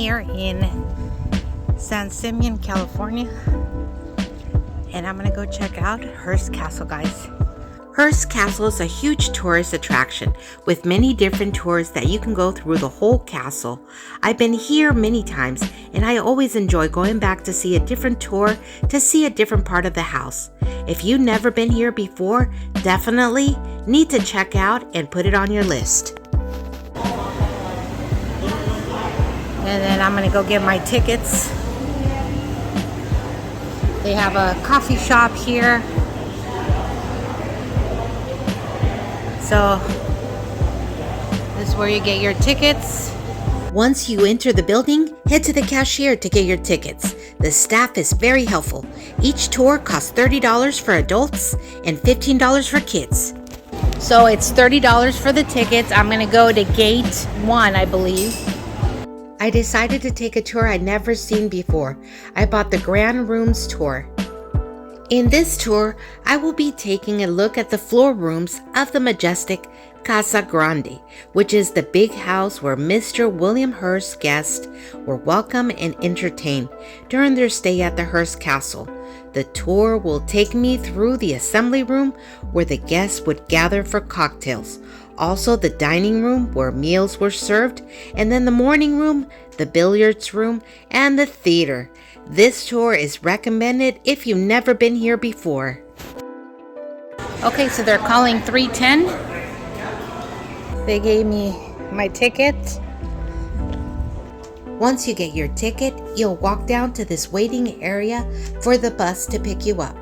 here in San Simeon, California, and I'm gonna go check out Hearst Castle, guys. Hearst Castle is a huge tourist attraction with many different tours that you can go through the whole castle. I've been here many times and I always enjoy going back to see a different tour, to see a different part of the house. If you've never been here before, definitely need to check out and put it on your list. And then I'm gonna go get my tickets. They have a coffee shop here. So this is where you get your tickets. Once you enter the building, head to the cashier to get your tickets. The staff is very helpful. Each tour costs $30 for adults and $15 for kids. So it's $30 for the tickets. I'm gonna go to gate 1, I believe. I decided to take a tour I'd never seen before. I bought the Grand Rooms tour. In this tour, I will be taking a look at the floor rooms of the majestic Casa Grande, which is the big house where Mr. William Hearst's guests were welcome and entertained during their stay at the Hearst Castle. The tour will take me through the assembly room where the guests would gather for cocktails, also the dining room where meals were served, and then the morning room, the billiards room, and the theater. This tour is recommended if you've never been here before. Okay, so they're calling 3:10. They gave me my ticket. Once you get your ticket, you'll walk down to this waiting area for the bus to pick you up.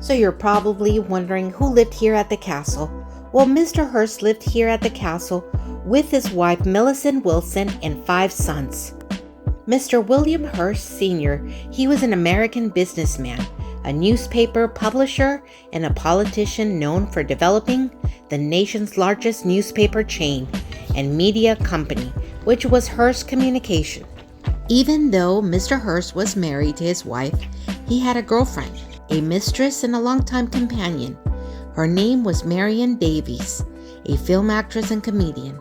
So you're probably wondering who lived here at the castle. Well, Mr. Hearst lived here at the castle with his wife Millicent Wilson and 5 sons. Mr. William Hearst Sr., he was an American businessman, a newspaper publisher, and a politician known for developing the nation's largest newspaper chain and media company, which was Hearst Communication. Even though Mr. Hearst was married to his wife, he had a girlfriend, a mistress and a longtime companion. Her name was Marion Davies, a film actress and comedian.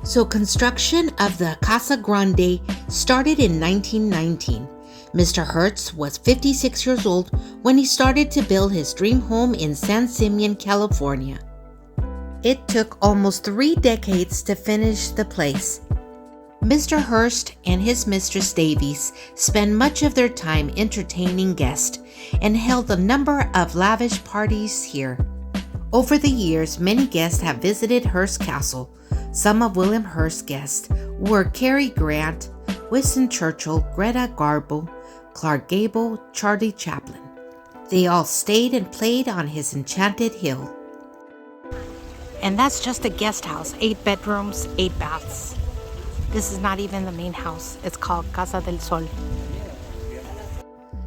So construction of the Casa Grande started in 1919. Mr. Hearst was 56 years old when he started to build his dream home in San Simeon, California. It took almost 3 decades to finish the place. Mr. Hearst and his mistress Davies spent much of their time entertaining guests and held a number of lavish parties here. Over the years, many guests have visited Hearst Castle. Some of William Hearst's guests were Cary Grant, Winston Churchill, Greta Garbo, Clark Gable, Charlie Chaplin. They all stayed and played on his enchanted hill. And that's just a guest house, 8 bedrooms, 8 baths. This is not even the main house. It's called Casa del Sol.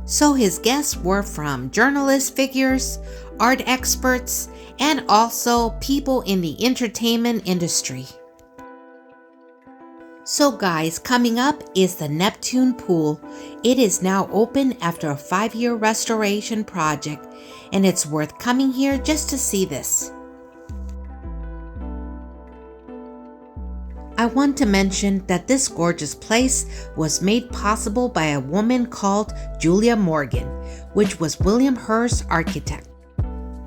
So his guests were from journalist figures, art experts, and also people in the entertainment industry. So guys, coming up is the Neptune Pool. It is now open after a 5-year restoration project, and it's worth coming here just to see this. I want to mention that this gorgeous place was made possible by a woman called Julia Morgan, which was William Hearst's architect.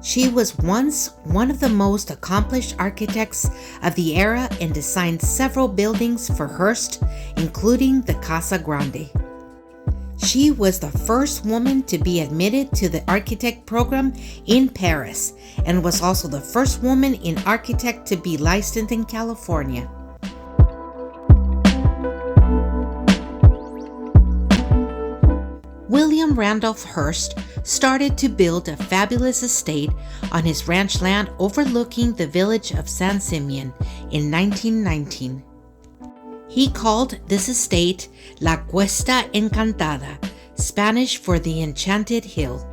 She was once one of the most accomplished architects of the era and designed several buildings for Hearst, including the Casa Grande. She was the first woman to be admitted to the architect program in Paris and was also the first woman in architect to be licensed in California. William Randolph Hearst started to build a fabulous estate on his ranch land overlooking the village of San Simeon in 1919. He called this estate La Cuesta Encantada, Spanish for the Enchanted Hill.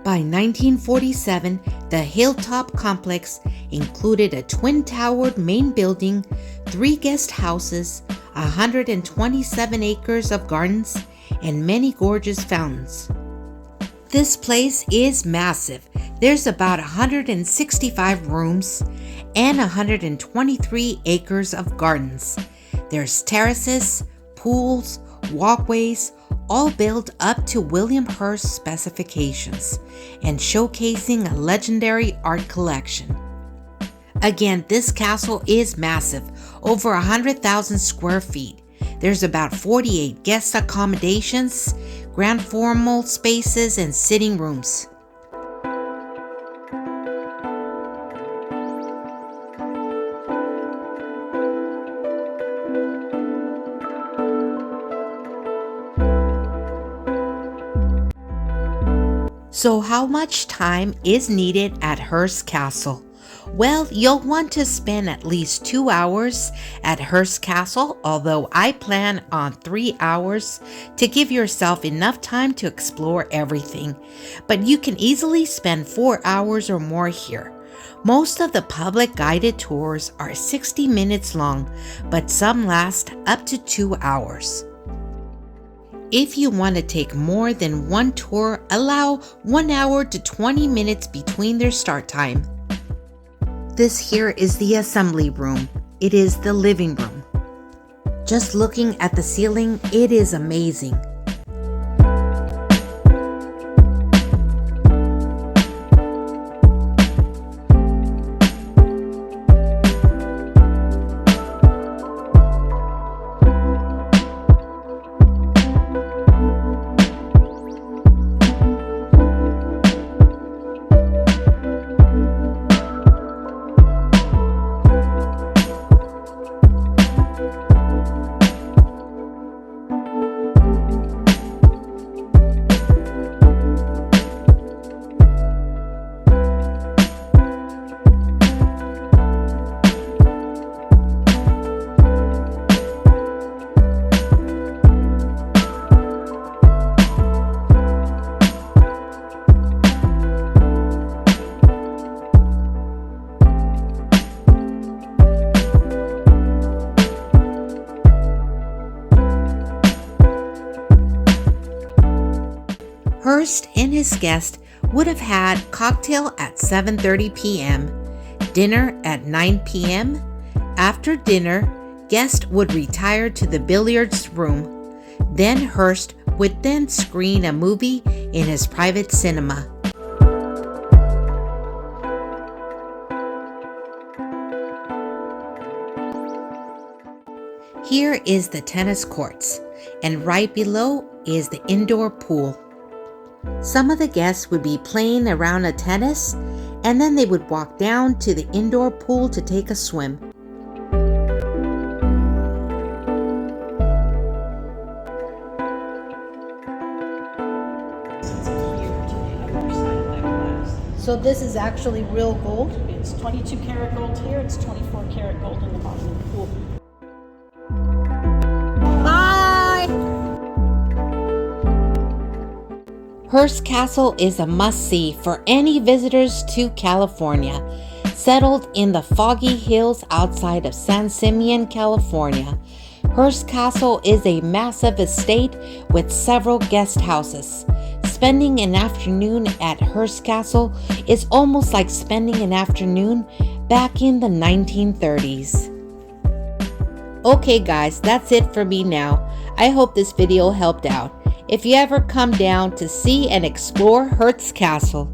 By 1947, the Hilltop complex included a twin-towered main building, 3 guest houses, 127 acres of gardens, and many gorgeous fountains. This place is massive. There's about 165 rooms and 123 acres of gardens. There's terraces, pools, walkways, all built up to William Hearst specifications and showcasing a legendary art collection. Again, this castle is massive, over 100,000 square feet. There's about 48 guest accommodations, grand formal spaces, and sitting rooms. So how much time is needed at Hearst Castle? Well, you'll want to spend at least 2 hours at Hearst Castle, although I plan on 3 hours to give yourself enough time to explore everything. But you can easily spend 4 hours or more here. Most of the public guided tours are 60 minutes long, but some last up to 2 hours. If you want to take more than one tour, allow 1 hour to 20 minutes between their start time. This here is the assembly room. It is the living room. Just looking at the ceiling, it is amazing. Hearst and his guest would have had cocktail at 7:30 p.m., dinner at 9 p.m. After dinner, guest would retire to the billiards room. Then Hearst would then screen a movie in his private cinema. Here is the tennis courts, and right below is the indoor pool. Some of the guests would be playing around a tennis, and then they would walk down to the indoor pool to take a swim. So this is actually real gold? It's 22 karat gold here, it's 24 karat gold in the bottom of the pool. Hearst Castle is a must-see for any visitors to California. Settled in the foggy hills outside of San Simeon, California, Hearst Castle is a massive estate with several guest houses. Spending an afternoon at Hearst Castle is almost like spending an afternoon back in the 1930s. Okay guys, that's it for me now. I hope this video helped out. If you ever come down to see and explore Hearst Castle,